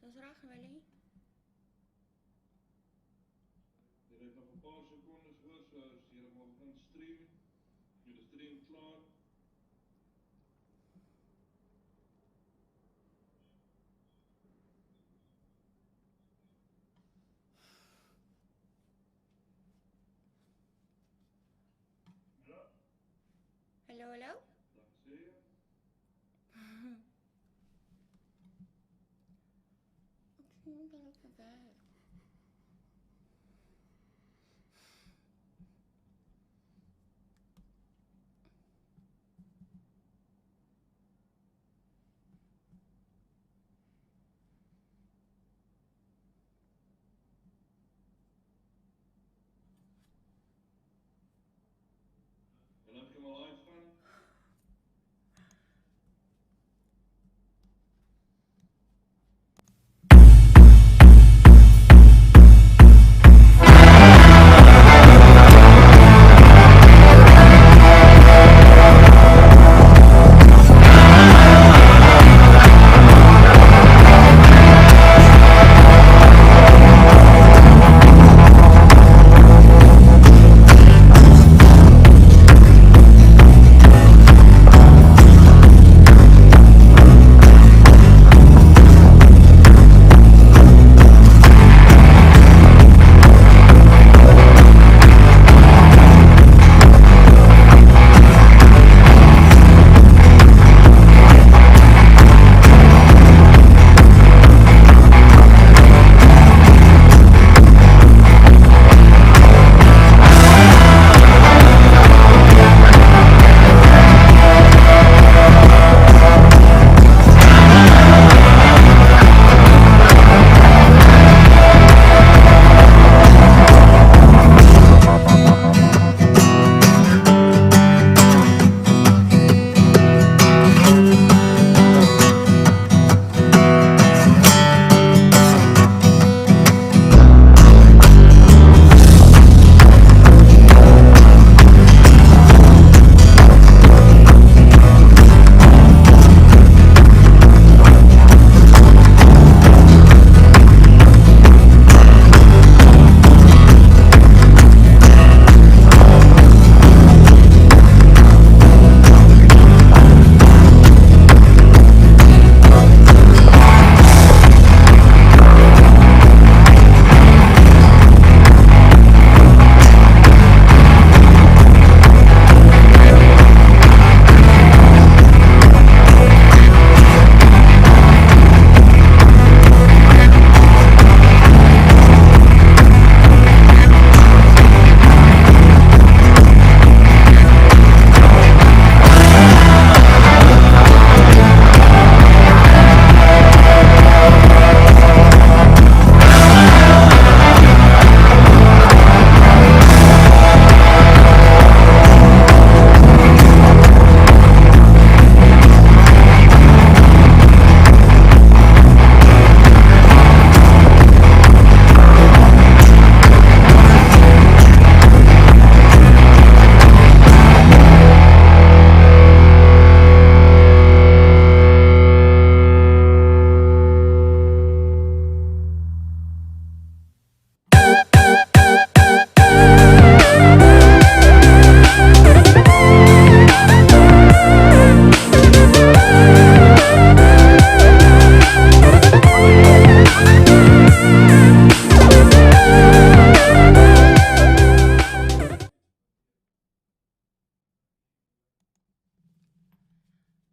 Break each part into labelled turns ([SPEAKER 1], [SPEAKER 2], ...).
[SPEAKER 1] Dis reg, Willie.
[SPEAKER 2] Jy het nog 'n paar sekondes oor, so as jy mag gaan stream. Jy die stream klaar. Ja,
[SPEAKER 1] Hallo, hallo.
[SPEAKER 2] dan sê jy.
[SPEAKER 1] Ek sien nie dat dit werk.
[SPEAKER 2] En dan kan maar uitgaan.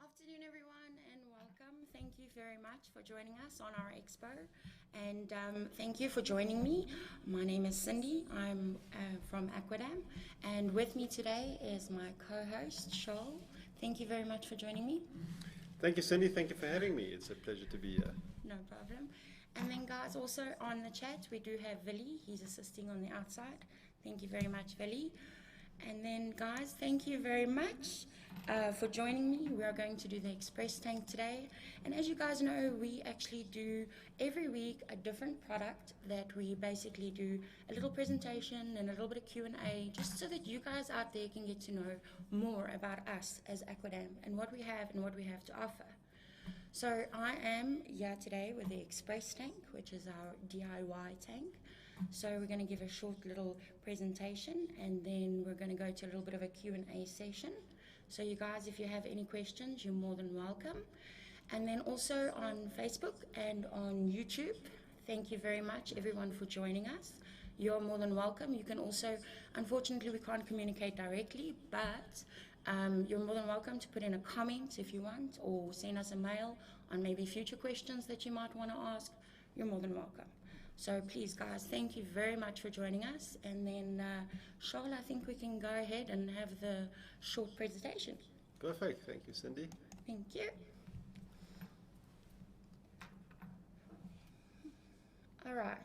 [SPEAKER 1] Afternoon, everyone, and welcome. Thank you very much for joining us on our expo, and thank you for joining me. My name is Cindy. I'm from Aquadam, and with me today is my co-host, Shoal. Thank you very much for joining me.
[SPEAKER 3] Thank you, Cindy. Thank you for having me. It's a pleasure to be here.
[SPEAKER 1] No problem. And then, guys, also on the chat, we do have Willie. He's assisting on the outside. Thank you very much, Willie. And then, guys, thank you very much for joining me. We are going to do the express tank today. And as you guys know, we actually do every week a different product that we basically do a little presentation and a little bit of Q&A, just so that you guys out there can get to know more about us as Aquadam and what we have to offer. So I am here today with the Express tank, which is our DIY tank. So we're going to give a short little presentation, and then we're going to go to a little bit of a Q&A session. So you guys, if you have any questions, you're more than welcome. And then also on Facebook and on YouTube, thank you very much everyone for joining us. You're more than welcome. You can also, unfortunately we can't communicate directly, but you're more than welcome to put in a comment if you want, or send us a mail on maybe future questions that you might want to ask. You're more than welcome. So please guys, thank you very much for joining us. And then Charles, I think we can go ahead and have the short presentation.
[SPEAKER 3] Perfect. Thank you, Cindy.
[SPEAKER 1] Thank you. All right.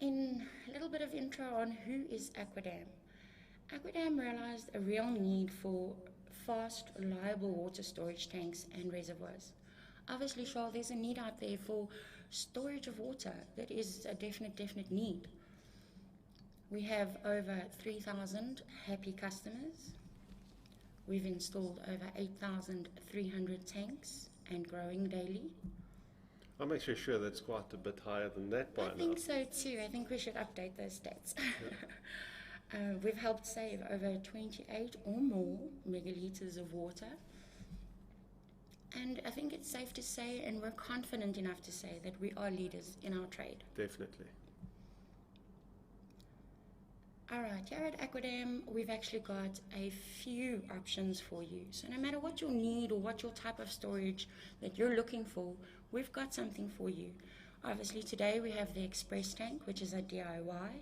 [SPEAKER 1] In a little bit of intro on who is Aquadam. Aquadam realized a real need for fast, reliable water storage tanks and reservoirs. Obviously, Charles, there's a need out there for storage of water. That is a definite need. We have over 3,000 happy customers. We've installed over 8,300 tanks and growing daily.
[SPEAKER 3] I'm actually sure that's quite a bit higher than that by now.
[SPEAKER 1] I think so too. I think we should update those stats. Yeah. We've helped save over 28 or more megaliters of water. And I think it's safe to say, and we're confident enough to say, that we are leaders in our trade.
[SPEAKER 3] Definitely.
[SPEAKER 1] All right, here at Aquadam, we've actually got a few options for you. So no matter what your need or what your type of storage that you're looking for, we've got something for you. Obviously today we have the Express tank, which is a DIY.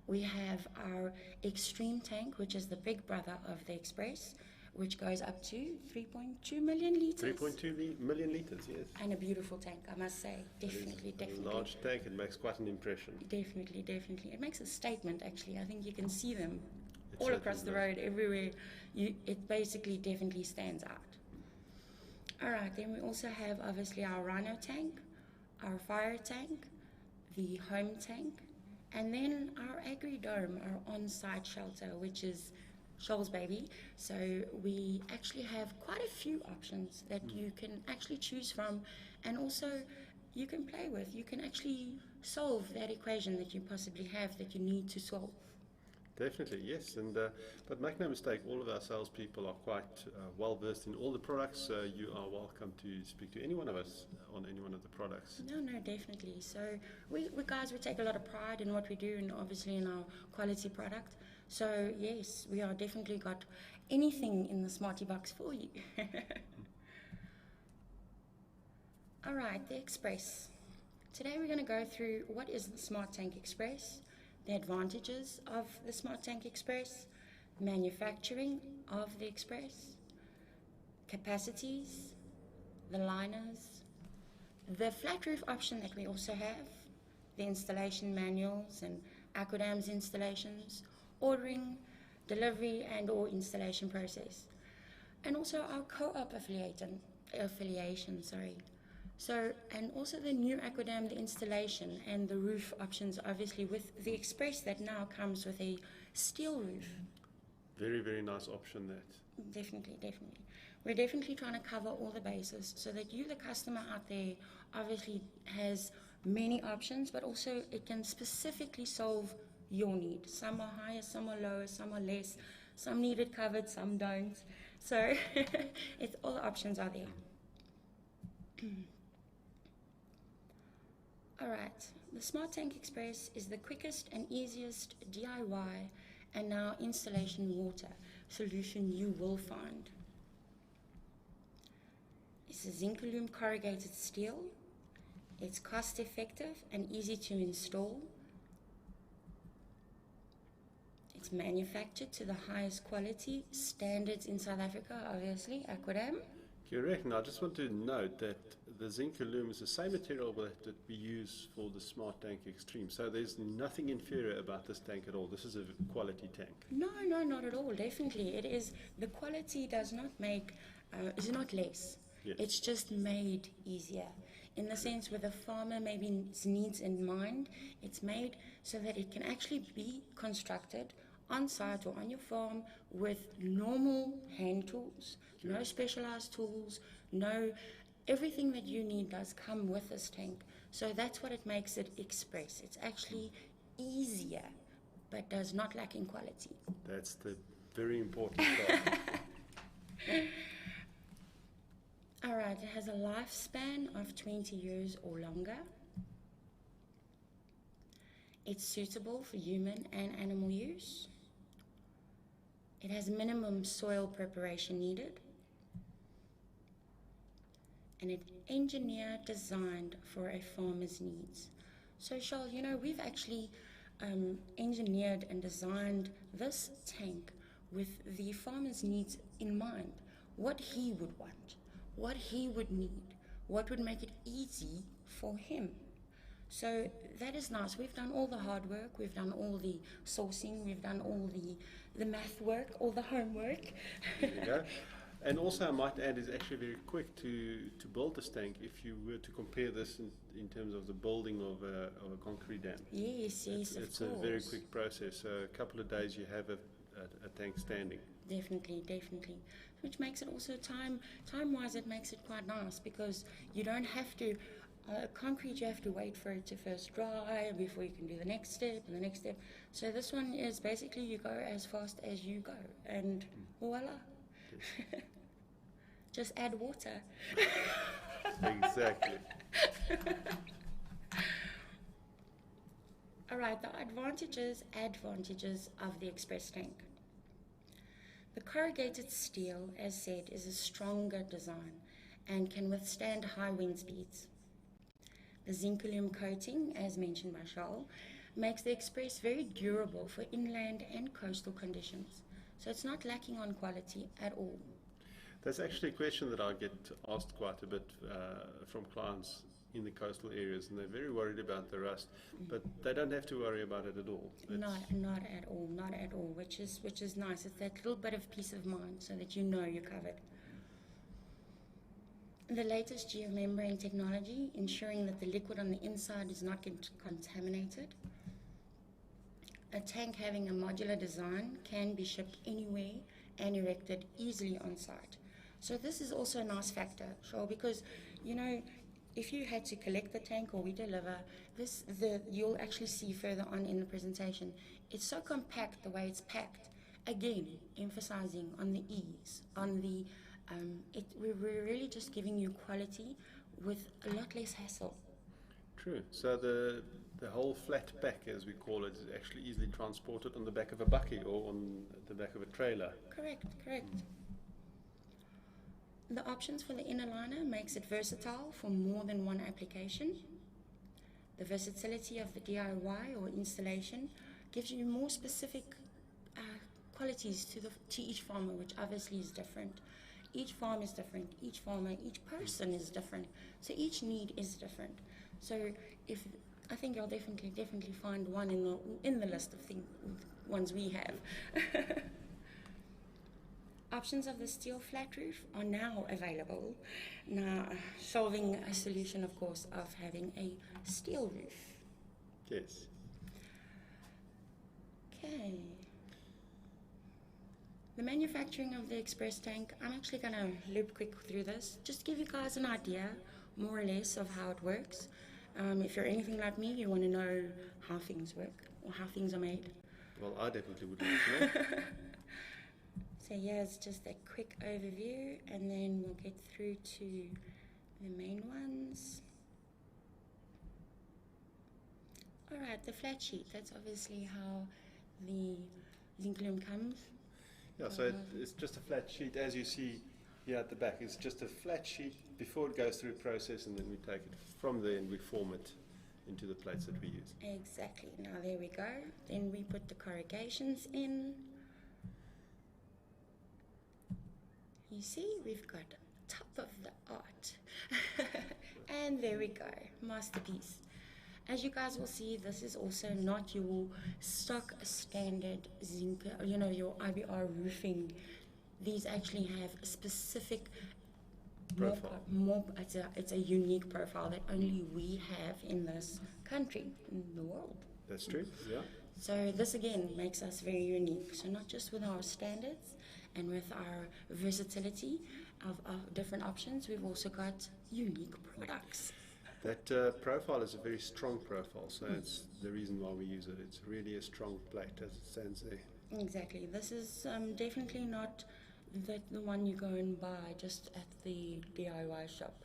[SPEAKER 1] We have our Extreme tank, which is the big brother of the Express, which goes up to 3.2 million liters.
[SPEAKER 3] 3.2 million liters, yes.
[SPEAKER 1] And a beautiful tank, I must say. Definitely.
[SPEAKER 3] A large tank, it makes quite an impression.
[SPEAKER 1] Definitely. It makes a statement, actually. I think you can see them
[SPEAKER 3] It
[SPEAKER 1] all
[SPEAKER 3] certainly
[SPEAKER 1] across the
[SPEAKER 3] does.
[SPEAKER 1] road, everywhere. It basically definitely stands out. All right, then we also have obviously our Rhino tank, our Fire tank, the Home tank, and then our Agri Dome, our on-site shelter, which is Charles' baby. So we actually have quite a few options that you can actually choose from, and also you can play with. You can actually solve that equation that you possibly have that you need to solve.
[SPEAKER 3] Definitely, yes. And but make no mistake, all of our salespeople are quite well versed in all the products. You are welcome to speak to any one of us on any one of the products.
[SPEAKER 1] No, definitely. So we guys, we take a lot of pride in what we do, and obviously in our quality product. So yes, we are definitely got anything in the Smarty Box for you. All right, the Express. Today we're going to go through what is the Smart Tank Express, the advantages of the Smart Tank Express, manufacturing of the Express, capacities, the liners, the flat roof option that we also have, the installation manuals and Aquadam's installations, ordering, delivery and or installation process, and also our co-op affiliation. So, and also the new Aquadam, the installation and the roof options, obviously with the Express that now comes with a steel roof.
[SPEAKER 3] Very nice option that.
[SPEAKER 1] Definitely. We're definitely trying to cover all the bases so that you, the customer out there, obviously has many options, but also it can specifically solve your need. Some are higher, some are lower, some are less, some need it covered, some don't. So it's all the options are there. All right, the Smart Tank Express is the quickest and easiest DIY and now installation water solution you will find. It's a zinc aluminum corrugated steel. It's cost effective and easy to install. It's manufactured to the highest quality standards in South Africa, obviously, Aquadam.
[SPEAKER 3] Correct. Now I just want to note that the zinc aluminum is the same material that we use for the Smart Tank Extreme. So there's nothing inferior about this tank at all. This is a quality tank.
[SPEAKER 1] No, not at all. Definitely. It is, the quality does not make, is not less.
[SPEAKER 3] Yes.
[SPEAKER 1] It's just made easier. In the sense with a farmer maybe needs in mind, it's made so that it can actually be constructed on site or on your farm with normal hand tools, no specialized tools, no, everything that you need does come with this tank. So that's what it makes it express. It's actually easier, but does not lack in quality.
[SPEAKER 3] That's the very important part.
[SPEAKER 1] All right, it has a lifespan of 20 years or longer. It's suitable for human and animal use. It has minimum soil preparation needed. And it's engineered, designed for a farmer's needs. So Charles, you know, we've actually engineered and designed this tank with the farmer's needs in mind. What he would want, what he would need, what would make it easy for him. So that is nice. We've done all the hard work, we've done all the sourcing, we've done all the math work, all the homework.
[SPEAKER 3] There you go. And also I might add, is actually very quick to build this tank if you were to compare this in terms of the building of a concrete dam.
[SPEAKER 1] Yes, yes,
[SPEAKER 3] It's
[SPEAKER 1] of
[SPEAKER 3] a
[SPEAKER 1] course.
[SPEAKER 3] very quick process. So a couple of days you have a tank standing.
[SPEAKER 1] Definitely, definitely. Which makes it also time-wise, it makes it quite nice because you don't have to, concrete you have to wait for it to first dry before you can do the next step and the next step. So this one is basically you go as fast as you go and voila.
[SPEAKER 3] Yes.
[SPEAKER 1] Just add water.
[SPEAKER 3] Exactly.
[SPEAKER 1] All right, the advantages of the express tank. The corrugated steel, as said, is a stronger design and can withstand high wind speeds. The zinc aluminum coating, as mentioned by Charles, makes the express very durable for inland and coastal conditions. So it's not lacking on quality at all.
[SPEAKER 3] That's actually a question that I get asked quite a bit from clients in the coastal areas, and they're very worried about the rust, but they don't have to worry about it at all.
[SPEAKER 1] Not at all, which is nice. It's that little bit of peace of mind so that you know you're covered. The latest geomembrane technology, ensuring that the liquid on the inside is not contaminated. A tank having a modular design can be shipped anywhere and erected easily on site. So this is also a nice factor, sure, because, you know, if you had to collect the tank or we deliver, you'll actually see further on in the presentation, it's so compact the way it's packed. Again, emphasizing on the ease, on the, we're really just giving you quality with a lot less hassle.
[SPEAKER 3] True. So the whole flat pack, as we call it, is actually easily transported on the back of a bakkie or on the back of a trailer.
[SPEAKER 1] Correct. The options for the inner liner makes it versatile for more than one application. The versatility of the DIY or installation gives you more specific qualities to each farmer, which obviously is different. Each farm is different, each farmer, each person is different, so each need is different. So I think you'll definitely find one in the list of ones we have. Options of the steel flat roof are now available, now solving a solution, of course, of having a steel roof.
[SPEAKER 3] Yes.
[SPEAKER 1] Okay. The manufacturing of the express tank, I'm actually going to loop quick through this, just to give you guys an idea, more or less, of how it works. If you're anything like me, you want to know how things work or how things are made.
[SPEAKER 3] Well, I definitely would like to know.
[SPEAKER 1] So here's just a quick overview, and then we'll get through to the main ones. All right, the flat sheet, that's obviously how the zinc aluminum comes.
[SPEAKER 3] Yeah, so it's just a flat sheet, as you see here at the back. It's just a flat sheet before it goes through a process, and then we take it from there and we form it into the plates that we use.
[SPEAKER 1] Exactly. Now there we go. Then we put the corrugations in. You see, we've got top of the art. And there we go, masterpiece. As you guys will see, this is also not your stock standard zinc, your IBR roofing. These actually have a specific
[SPEAKER 3] Profile.
[SPEAKER 1] It's a unique profile that only we have in this country, in the world.
[SPEAKER 3] That's true, yeah.
[SPEAKER 1] So this again makes us very unique. So not just with our standards and with our versatility of different options, we've also got unique products.
[SPEAKER 3] That profile is a very strong profile, so it's the reason why we use it. It's really a strong plate as it stands there.
[SPEAKER 1] Exactly. This is definitely not the one you go and buy just at the DIY shop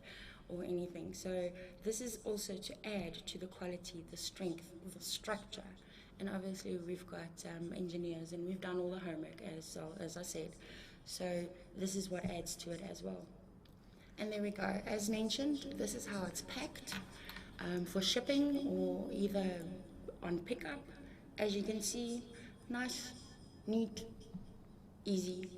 [SPEAKER 1] or anything. So this is also to add to the quality, the strength, the structure. And obviously we've got engineers and we've done all the homework as I said. So this is what adds to it as well. And there we go. As mentioned, this is how it's packed for shipping or either on pickup. As you can see, nice, neat, easy.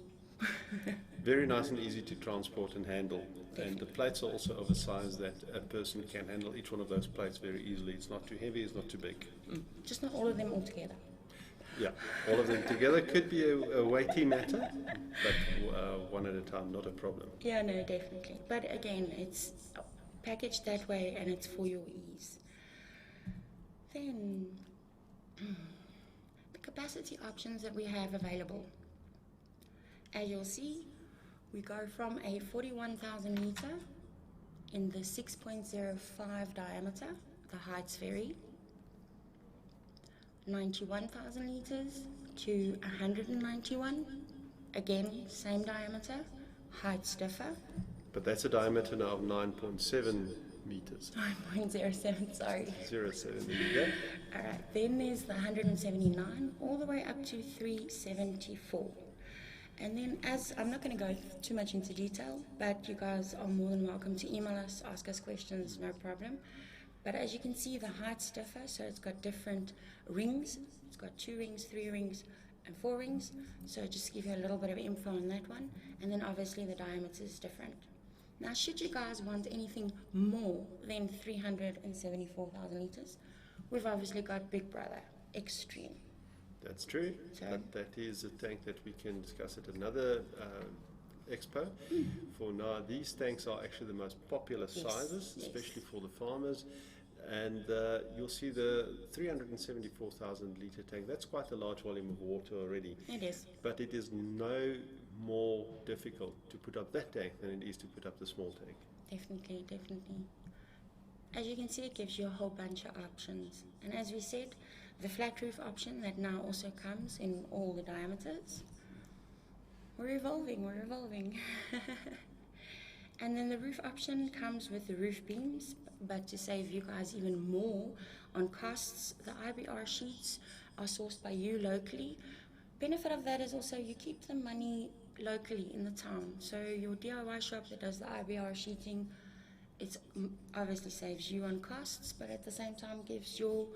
[SPEAKER 3] Very nice and easy to transport and handle. And the plates are also of a size that a person can handle each one of those plates very easily. It's not too heavy, it's not too big.
[SPEAKER 1] Just not all of them all together.
[SPEAKER 3] Yeah, all of them together could be a weighty matter, but one at a time, not a problem.
[SPEAKER 1] Yeah, no, definitely. But again, it's packaged that way and it's for your ease. Then, the capacity options that we have available. As you'll see, we go from a 41,000 litre in the 6.05 diameter, the heights vary, 91,000 litres to 191, again, same diameter, heights differ.
[SPEAKER 3] But that's a diameter now of 9.7 meters.
[SPEAKER 1] 9.07, sorry.
[SPEAKER 3] 0.7, there you go.
[SPEAKER 1] Alright, then there's the 179, all the way up to 374. And then I'm not going to go too much into detail, but you guys are more than welcome to email us, ask us questions, no problem. But as you can see, the heights differ, so it's got different rings. It's got 2 rings, 3 rings, and 4 rings. So just to give you a little bit of info on that one. And then obviously the diameter is different. Now, should you guys want anything more than 374,000 litres, we've obviously got Big Brother Extreme.
[SPEAKER 3] That's true,
[SPEAKER 1] So-
[SPEAKER 3] but that is a tank that we can discuss at another expo. For now, these tanks are actually the most popular sizes,
[SPEAKER 1] yes.
[SPEAKER 3] especially for the farmers. And you'll see the 374,000 litre tank. That's quite a large volume of water already.
[SPEAKER 1] It is.
[SPEAKER 3] But it is no more difficult to put up that tank than it is to put up the small tank.
[SPEAKER 1] Definitely, definitely. As you can see, it gives you a whole bunch of options. And as we said, the flat roof option that now also comes in all the diameters. We're evolving. And then the roof option comes with the roof beams, but to save you guys even more on costs, the IBR sheets are sourced by you locally. Benefit of that is also you keep the money locally in the town. So your DIY shop that does the IBR sheeting, it obviously saves you on costs, but at the same time gives your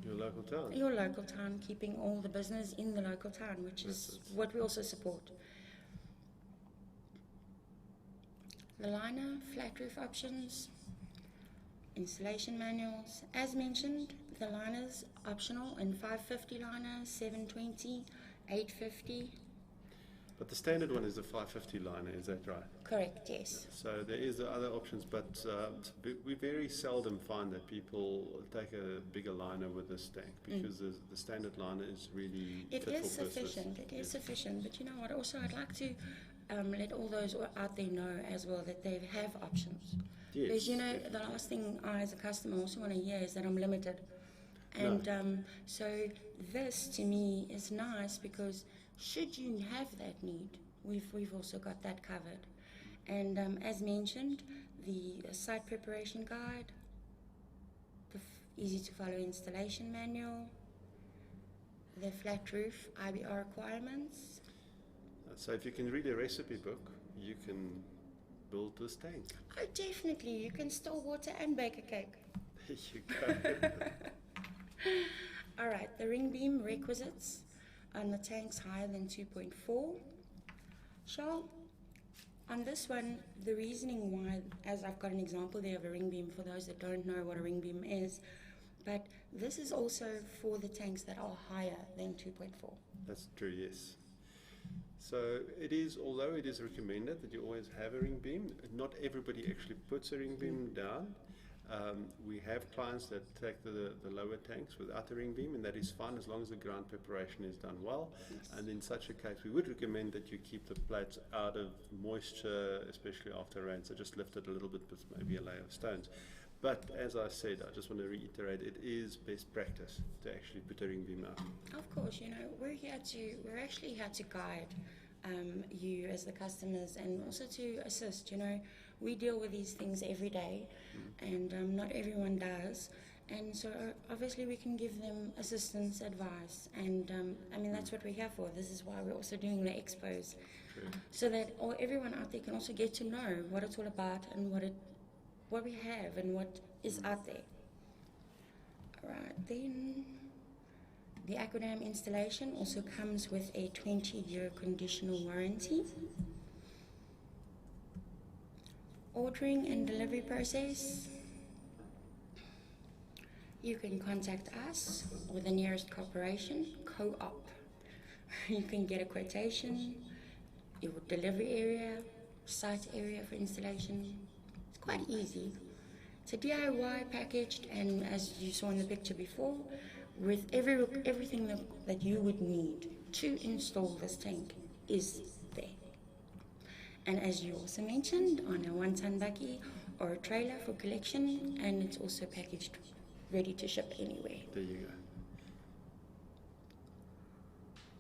[SPEAKER 1] local town, keeping all the business in the local town, which is what we also support. The liner, flat roof options, installation manuals. As mentioned, the liner's optional in 550 liner, 720, 850.
[SPEAKER 3] But the standard one is the 550 liner, is that right?
[SPEAKER 1] Correct, yes.
[SPEAKER 3] So there is the other options, but we very seldom find that people take a bigger liner with this tank because the standard liner is really
[SPEAKER 1] It
[SPEAKER 3] fit
[SPEAKER 1] is
[SPEAKER 3] for purpose.
[SPEAKER 1] sufficient. It is sufficient. But you know what? Also, I'd like to let all those out there know as well that they have options.
[SPEAKER 3] Yes,
[SPEAKER 1] Because you know,
[SPEAKER 3] definitely.
[SPEAKER 1] the last thing I, as a customer, also want to hear is that I'm limited. And so this to me is nice because should you have that need, we've also got that covered. And as mentioned, the site preparation guide, the easy to follow installation manual, the flat roof IBR requirements.
[SPEAKER 3] So if you can read a recipe book, you can build this tank.
[SPEAKER 1] Oh, definitely. You can store water and bake a cake.
[SPEAKER 3] There you go.
[SPEAKER 1] All right, the ring beam requisites on the tanks higher than 2.4. Charles, on this one, the reasoning why, as I've got an example there of a ring beam for those that don't know what a ring beam is, but this is also for the tanks that are higher than 2.4.
[SPEAKER 3] That's true, yes. So it is, although it is recommended that you always have a ring beam, not everybody actually puts a ring beam down. We have clients that take the lower tanks without the ring beam, and that is fine as long as the ground preparation is done well.
[SPEAKER 1] Yes.
[SPEAKER 3] And in such a case, we would recommend that you keep the plates out of moisture, especially after rain. So just lift it a little bit with maybe a layer of stones. But as I said, I just want to reiterate, it is best practice to actually put a ring beam out.
[SPEAKER 1] Of course, we're actually here to guide you as the customers, and also to assist. We deal with these things every day, and not everyone does. And so obviously we can give them assistance, advice, and that's what we're here for. This is why we're also doing the expos, so that everyone out there can also get to know what it's all about and what we have and what is out there. Alright, then the Aquadam installation also comes with a 20-year conditional warranty. Ordering and delivery process. You can contact us or the nearest corporation, co-op. You can get a quotation, your delivery area, site area for installation. It's quite easy. It's a DIY packaged, and as you saw in the picture before, with everything that you would need to install this tank is there. And as you also mentioned, on a 1-ton buggy or a trailer for collection, and it's also packaged, ready to ship anywhere.
[SPEAKER 3] There you go.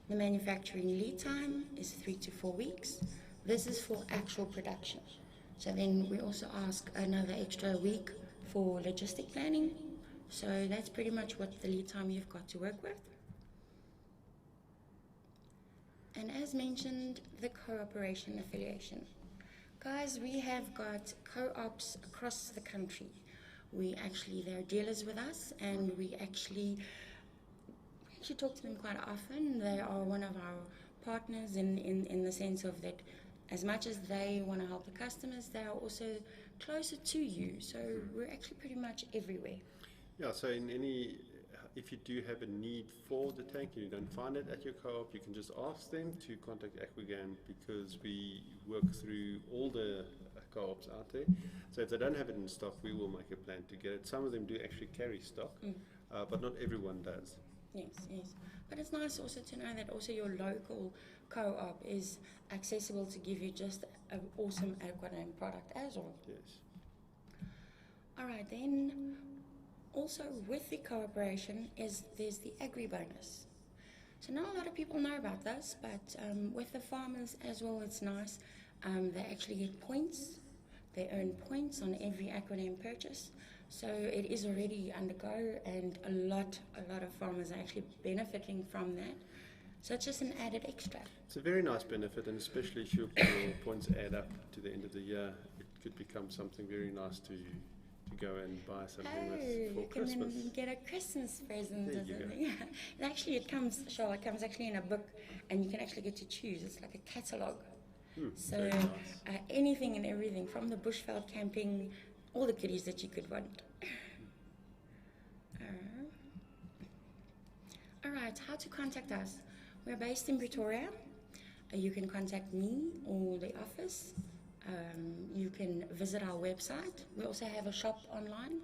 [SPEAKER 1] The manufacturing lead time is 3 to 4 weeks. This is for actual production. So then we also ask another extra week for logistic planning. So that's pretty much what the lead time you've got to work with. And as mentioned, the cooperation affiliation. Guys, we have got co-ops across the country. They're dealers with us, and we actually talk to them quite often. They are one of our partners in the sense of that as much as they want to help the customers, they are also closer to you. So we're actually pretty much everywhere.
[SPEAKER 3] Yeah, so if you do have a need for the tank and you don't find it at your co-op, you can just ask them to contact Aquadam, because we work through all the co-ops out there. So if they don't have it in stock, we will make a plan to get it. Some of them do actually carry stock, but not everyone does.
[SPEAKER 1] Yes. But it's nice also to know that also your local co-op is accessible to give you just an awesome Aquadam product as well.
[SPEAKER 3] Yes.
[SPEAKER 1] Alright, then also with the cooperation there's the agri bonus. So not a lot of people know about this, but with the farmers as well, it's nice. They actually get points. They earn points on every Aquadam purchase. So it is already undergo, and a lot of farmers are actually benefiting from that. So it's just an added extra.
[SPEAKER 3] It's a very nice benefit, and especially if your points add up to the end of the year, it could become something very nice to go and buy something with for Christmas.
[SPEAKER 1] You can then get a Christmas present
[SPEAKER 3] There
[SPEAKER 1] or
[SPEAKER 3] you go.
[SPEAKER 1] something. And actually it comes actually in a book, and you can actually get to choose. It's like a catalogue. So
[SPEAKER 3] very nice.
[SPEAKER 1] anything and everything, from the bushveld camping, all the goodies that you could want. Alright, how to contact us. We're based in Pretoria. You can contact me or the office. You can visit our website. We also have a shop online,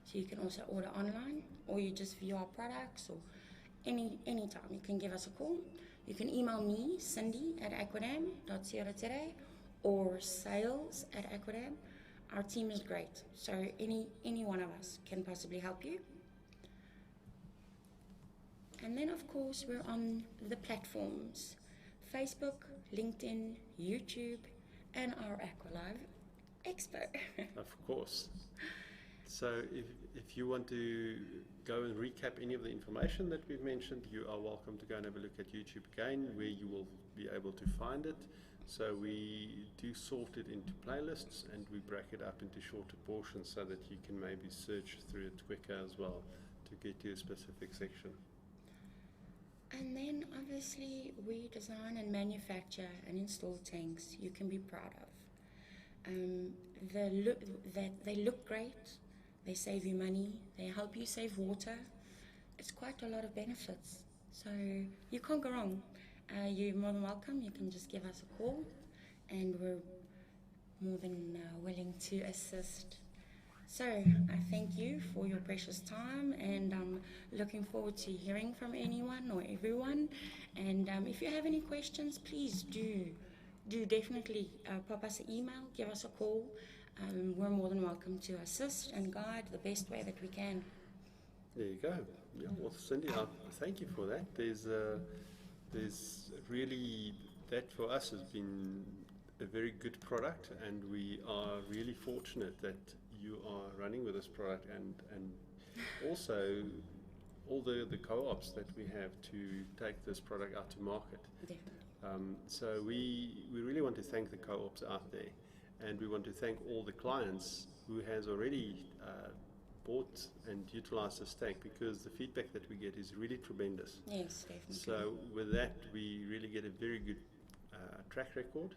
[SPEAKER 1] so you can also order online, or you just view our products, or any time you can give us a call. You can email me, cindy@aquadam.co.za, or sales@aquadam. Our team is great, so any one of us can possibly help you. And then of course we're on the platforms: Facebook, LinkedIn, YouTube, and our Aqualive Expo.
[SPEAKER 3] Of course. So if you want to go and recap any of the information that we've mentioned, you are welcome to go and have a look at YouTube again, where you will be able to find it. So we do sort it into playlists, and we break it up into shorter portions so that you can maybe search through it quicker as well to get to a specific section.
[SPEAKER 1] And then obviously we design and manufacture and install tanks you can be proud of. They look great, they save you money, they help you save water. It's quite a lot of benefits, so you can't go wrong. You're more than welcome. You can just give us a call, and we're more than willing to assist. So I thank you for your precious time, and I'm looking forward to hearing from anyone or everyone. And if you have any questions, please do definitely pop us an email, give us a call. We're more than welcome to assist and guide the best way that we can.
[SPEAKER 3] There you go. Yeah, well, Cindy, thank you for that. There's really, that for us has been a very good product, and we are really fortunate that you are running with this product, and also all the co-ops that we have to take this product out to market.
[SPEAKER 1] Definitely.
[SPEAKER 3] So we really want to thank the co-ops out there, and we want to thank all the clients who has already bought and utilized this tank, because the feedback that we get is really tremendous.
[SPEAKER 1] Yes, definitely.
[SPEAKER 3] So with that, we really get a very good track record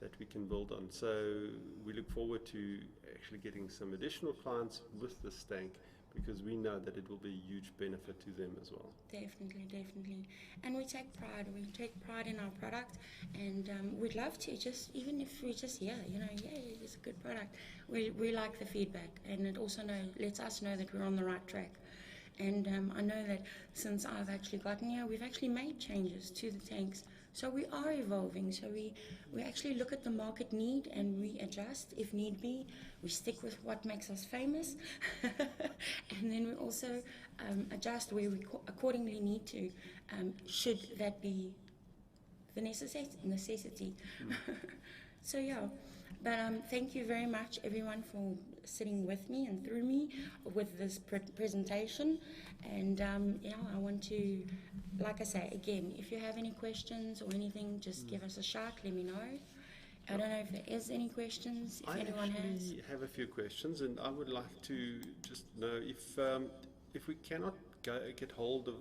[SPEAKER 3] that we can build on. So we look forward to actually getting some additional clients with this tank, because we know that it will be a huge benefit to them as well.
[SPEAKER 1] Definitely, definitely. And we take pride. We take pride in our product, and we'd love to, just even if we just hear, yay, it's a good product. We like the feedback, and it also lets us know that we're on the right track. And I know that since I've actually gotten here, we've actually made changes to the tanks. So we are evolving. So we actually look at the market need and we adjust if need be. We stick with what makes us famous. And then we also adjust where we accordingly need to, should that be the necessity. So yeah. But thank you very much, everyone, for sitting with me and through me with this presentation. And I want to, like I say, again, if you have any questions or anything, just give us a shout, let me know. I don't know if there is any questions, if anyone has.
[SPEAKER 3] I have a few questions, and I would like to just know if we cannot get hold of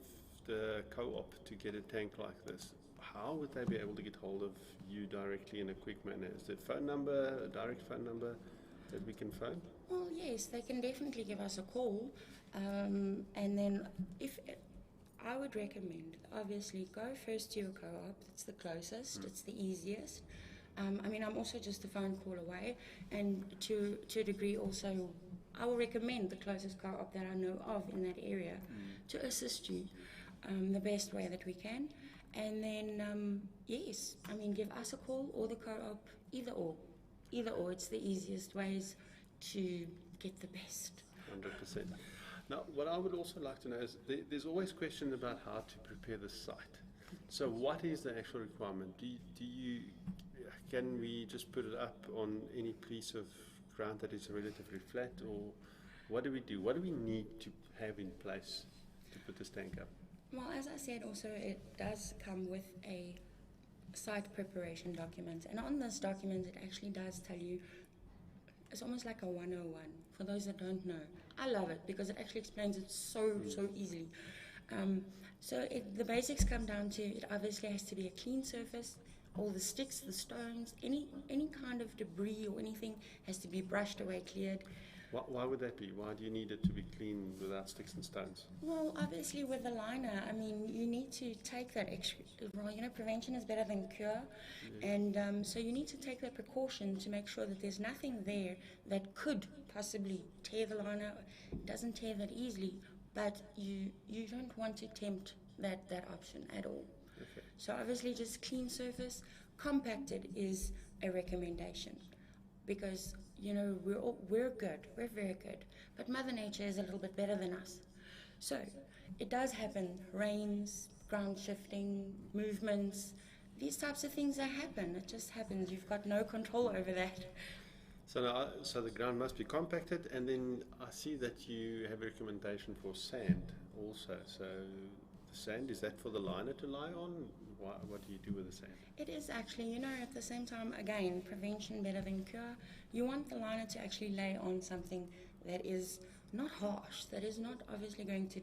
[SPEAKER 3] the co-op to get a tank like this, how would they be able to get hold of you directly in a quick manner? Is there a phone number, a direct phone number that we can phone?
[SPEAKER 1] Well, yes, they can definitely give us a call. And then if I would recommend, obviously, go first to your co-op. It's the closest, it's the easiest. I'm also just a phone call away, and to a degree also, I will recommend the closest co-op that I know of in that area to assist you the best way that we can. And then, yes, give us a call or the co-op, either or. Either or, it's the easiest ways to get the best.
[SPEAKER 3] 100%. Now, what I would also like to know is there's always questions about how to prepare the site. So what is the actual requirement? Can we just put it up on any piece of ground that is relatively flat, or what do we do? What do we need to have in place to put this tank up?
[SPEAKER 1] Well, as I said, also it does come with a site preparation document, and on this document it actually does tell you, it's almost like a 101 for those that don't know. I love it because it actually explains it so easily. So the basics come down to, it obviously has to be a clean surface. All the sticks, the stones, any kind of debris or anything has to be brushed away, cleared.
[SPEAKER 3] Why would that be? Why do you need it to be clean without sticks and stones?
[SPEAKER 1] Well, obviously with the liner, you need to take that extra, prevention is better than cure. Yeah. And so you need to take that precaution to make sure that there's nothing there that could possibly tear the liner. It doesn't tear that easily, but you don't want to tempt that option at all.
[SPEAKER 3] Okay.
[SPEAKER 1] So obviously just clean surface. Compacted is a recommendation because we're good, we're very good, but Mother Nature is a little bit better than us. So it does happen, rains, ground shifting, movements, these types of things that happen. It just happens. You've got no control over that.
[SPEAKER 3] So the ground must be compacted, and then I see that you have a recommendation for sand also. So the sand, is that for the liner to lie on? What do you do with the sand?
[SPEAKER 1] It is actually, at the same time, again, prevention better than cure. You want the liner to actually lay on something that is not harsh, that is not obviously going to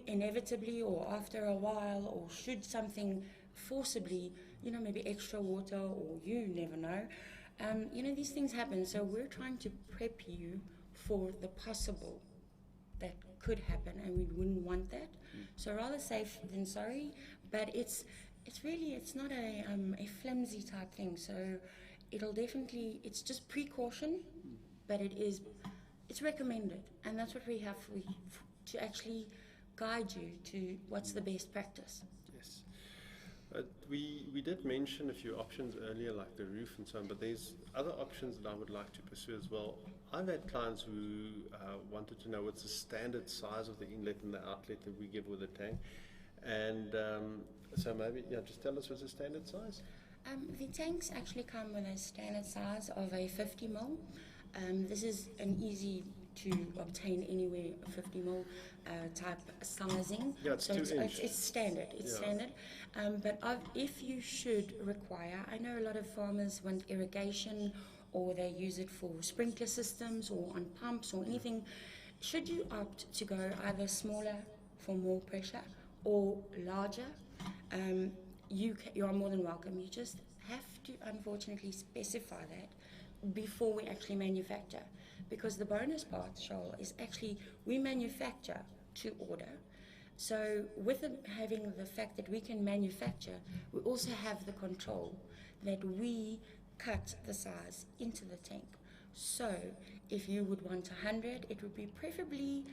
[SPEAKER 1] inevitably or after a while, or should something forcibly, maybe extra water, or you never know. These things happen, so we're trying to prep you for the possible that could happen, and we wouldn't want that. So rather safe than sorry, but it's not a flimsy type thing. So it's just precaution, but it's recommended, and that's what we have to actually guide you to what's the best practice.
[SPEAKER 3] Yes. We did mention a few options earlier, like the roof and so on, but there's other options that I would like to pursue as well. I've had clients who wanted to know what's the standard size of the inlet and the outlet that we give with the tank. And so maybe, just tell us what's the standard size?
[SPEAKER 1] The tanks actually come with a standard size of a 50 ml. This is an easy to obtain anywhere 50 ml type sizing.
[SPEAKER 3] Yeah, it's
[SPEAKER 1] so
[SPEAKER 3] 2 inch.
[SPEAKER 1] It's standard. It's standard. But if you should require, I know a lot of farmers want irrigation, or they use it for sprinkler systems or on pumps or anything. Should you opt to go either smaller for more pressure or larger, you are more than welcome. You just have to unfortunately specify that before we actually manufacture, because the bonus part, Charles, is actually we manufacture to order. So with having the fact that we can manufacture, we also have the control that we cut the size into the tank. So if you would want 100, it would be preferably,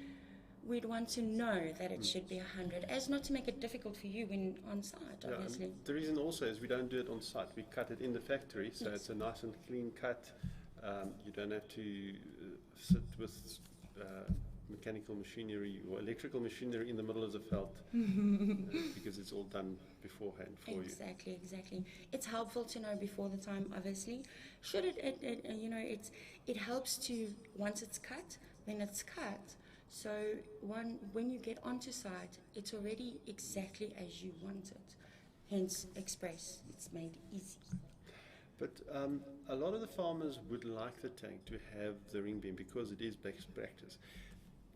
[SPEAKER 1] we'd want to know that it should be 100, as not to make it difficult for you when on site, obviously.
[SPEAKER 3] And the reason also is we don't do it on site. We cut it in the factory, so it's a nice and clean cut. You don't have to sit with mechanical machinery or electrical machinery in the middle of the veld because it's all done beforehand for you.
[SPEAKER 1] Exactly. It's helpful to know before the time, obviously. Should it helps to, once it's cut, then it's cut. So when you get onto site, it's already exactly as you want it. Hence, express. It's made easy.
[SPEAKER 3] But a lot of the farmers would like the tank to have the ring beam because it is best practice.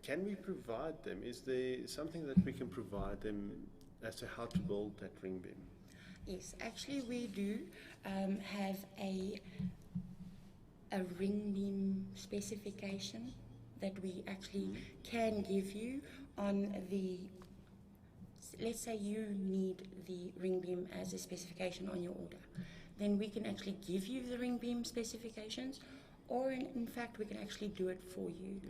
[SPEAKER 3] Can we provide them? Is there something that we can provide them as to how to build that ring beam?
[SPEAKER 1] Yes, actually we do have a ring beam specification that we actually can give you on the, let's say you need the ring beam as a specification on your order. Then we can actually give you the ring beam specifications, or in fact we can actually do it for you.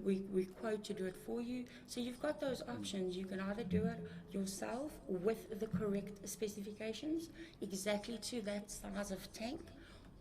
[SPEAKER 1] We quote to do it for you. So you've got those options. You can either do it yourself with the correct specifications, exactly to that size of tank,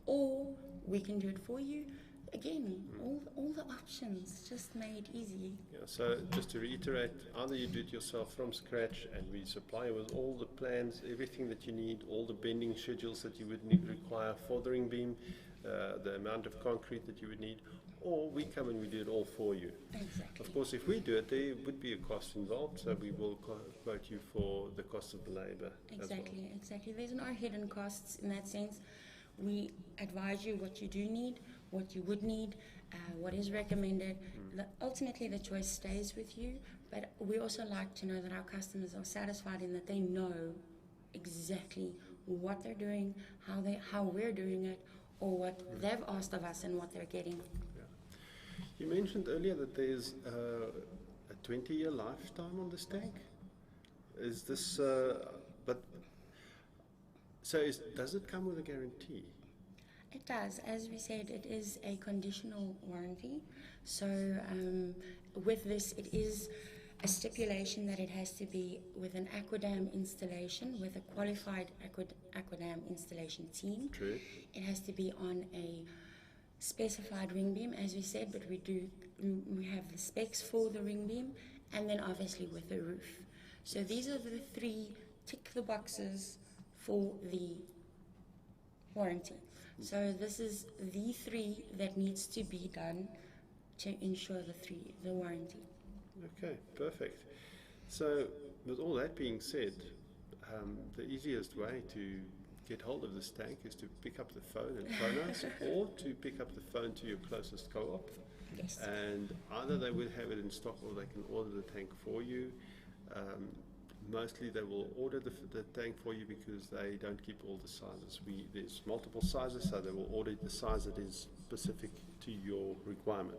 [SPEAKER 1] or we can do it for you. Again, all the options just made easy.
[SPEAKER 3] Yeah, so just to reiterate, either you do it yourself from scratch and we supply you with all the plans, everything that you need, all the bending schedules that you would require for the ring beam, the amount of concrete that you would need, or we come and we do it all for you.
[SPEAKER 1] Exactly.
[SPEAKER 3] Of course, if we do it, there would be a cost involved, so we will quote you for the cost of the labor.
[SPEAKER 1] Exactly. There's no hidden costs in that sense. We advise you what you do need, what you would need, what is recommended. Ultimately, the choice stays with you, but we also like to know that our customers are satisfied in that they know exactly what they're doing, how we're doing it, or what they've asked of us and what they're getting.
[SPEAKER 3] You mentioned earlier that there's a 20-year lifetime on this tank. Is this, does it come with a guarantee?
[SPEAKER 1] It does. As we said, it is a conditional warranty. So with this, it is a stipulation that it has to be with an Aquadam installation, with a qualified Aquadam installation team.
[SPEAKER 3] True.
[SPEAKER 1] It has to be on a specified ring beam, as we said, but we have the specs for the ring beam, and then obviously with the roof. So these are the three tick the boxes for the warranty. So this is the three that needs to be done to ensure the warranty.
[SPEAKER 3] Okay, perfect. So with all that being said, the easiest way to get hold of this tank is to pick up the phone and phone us, or to pick up the phone to your closest co-op.
[SPEAKER 1] Yes.
[SPEAKER 3] And either they will have it in stock or they can order the tank for you. Mostly they will order the tank for you because they don't keep all the sizes. There's multiple sizes, so they will order the size that is specific to your requirement.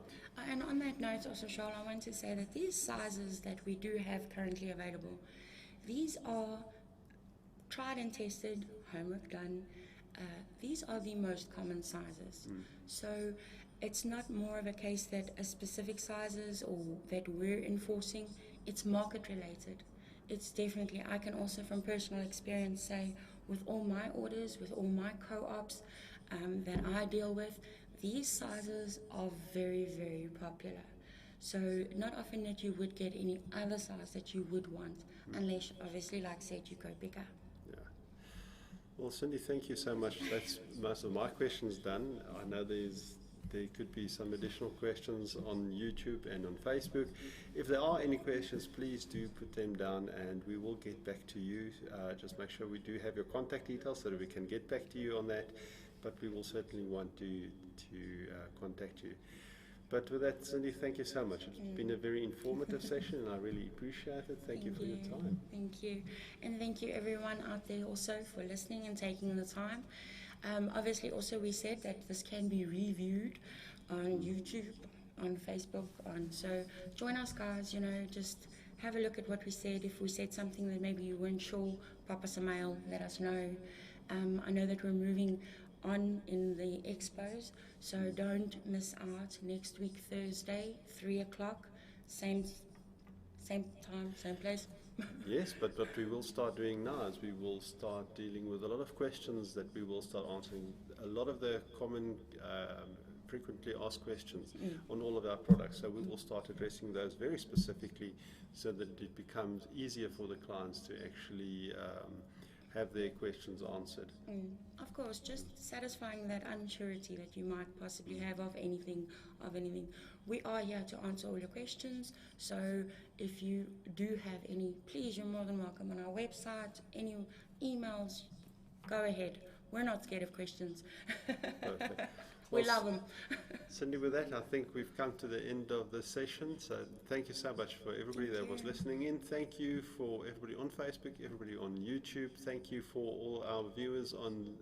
[SPEAKER 1] And on that note also, Charles, I want to say that these sizes that we do have currently available, these are tried and tested, homework done. These are the most common sizes. So it's not more of a case that a specific sizes or that we're enforcing, it's market related. It's definitely, I can also from personal experience say, with all my orders, with all my co-ops that I deal with, these sizes are very, very popular. So not often that you would get any other size that you would want, unless obviously, like I said, you go bigger.
[SPEAKER 3] Yeah. Well, Cindy, thank you so much. That's most of my questions done. I know there could be some additional questions on YouTube and on Facebook. If there are any questions, please do put them down and we will get back to you. Just make sure we do have your contact details so that we can get back to you on that. But we will certainly want to contact you. But with that, Cindy, thank you so much. It's been a very informative session and I really appreciate it. Thank you for your time.
[SPEAKER 1] Thank you. And thank you everyone out there also for listening and taking the time. Obviously also we said that this can be reviewed on YouTube, on Facebook, so join us guys, just have a look at what we said. If we said something that maybe you weren't sure, pop us a mail, let us know. I know that we're moving on in the expos, so don't miss out. Next week, Thursday, 3 o'clock, same time, same place.
[SPEAKER 3] Yes, but what we will start doing now is we will start dealing with a lot of questions that we will start answering. A lot of the common, frequently asked questions on all of our products. So we will start addressing those very specifically so that it becomes easier for the clients to actually have their questions answered.
[SPEAKER 1] Of course, just satisfying that unsurety that you might possibly have of anything. We are here to answer all your questions, so if you do have any, please, you're more than welcome on our website, any emails, go ahead. We're not scared of questions.
[SPEAKER 3] Perfect.
[SPEAKER 1] We love them.
[SPEAKER 3] Cindy, with that, I think we've come to the end of the session. So thank you so much for everybody that was listening in. Thank you for everybody on Facebook, everybody on YouTube. Thank you for all our viewers on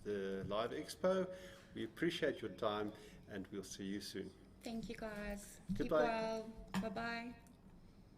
[SPEAKER 3] the live expo. We appreciate your time and we'll see you soon.
[SPEAKER 1] Thank you guys.
[SPEAKER 3] Goodbye.
[SPEAKER 1] Keep well. Bye-bye.